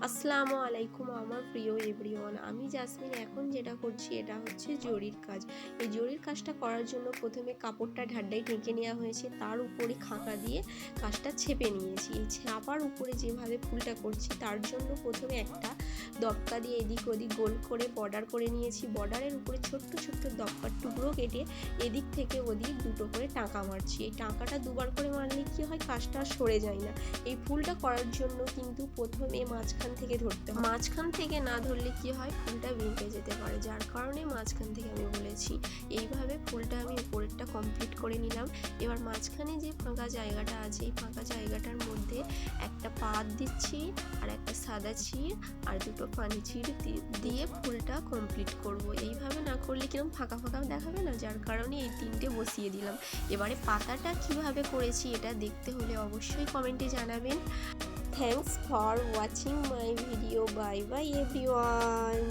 আসসালামু আলাইকুম আমার প্রিয় এভরিওয়ান। আমি জাসমিন এখন যেটা করছি এটা হচ্ছে জরির কাজ। এই জরির কাজটা করার জন্য প্রথমে কাপড়টা ঢাড্ডায় ঢেকে নেওয়া হয়েছে, তার উপরে খাঁকা দিয়ে কাজটা ছেপে নিয়েছি। এই ছাপার উপরে যেভাবে ফুলটা করছি তার জন্য প্রথমে একটা দবকা দিয়ে এদিক ওদিক গোল করে বর্ডার করে নিয়েছি। বর্ডারের উপরে ছোট্ট ছোট্ট দবকার টুকরো কেটে এদিক থেকে ওদিক দুটো করে টাঁকা মারছি। এই টাঁকাটা দুবার করে মারলে কি হয়, কাজটা সরে যায় না। এই ফুলটা করার জন্য কিন্তু প্রথমে মাঝখান থেকে ধরতে হয়, মাঝখান থেকে না ধরলে কি হয়, ফুলটা ভেঙে যেতে পারে, যার কারণে মাঝখান থেকে আমি বলেছি। এইভাবে ফুলটা আমি উপরেরটা কমপ্লিট করে নিলাম। এবার মাঝখানে যে ফাঁকা জায়গাটা আছে এই ফাঁকা জায়গাটার মধ্যে একটা পাত দিচ্ছি আর একটা সাদা চির আর দুটো পানি চির দিয়ে ফুলটা কমপ্লিট করব। এইভাবে না করলে কিরকম ফাঁকা ফাঁকা দেখাবে না, যার কারণে এই তিনটে বসিয়ে দিলাম। এবারে পাতাটা কিভাবে করেছি এটা দেখতে হলে অবশ্যই কমেন্টে জানাবেন। Thanks for watching my video. Bye bye everyone.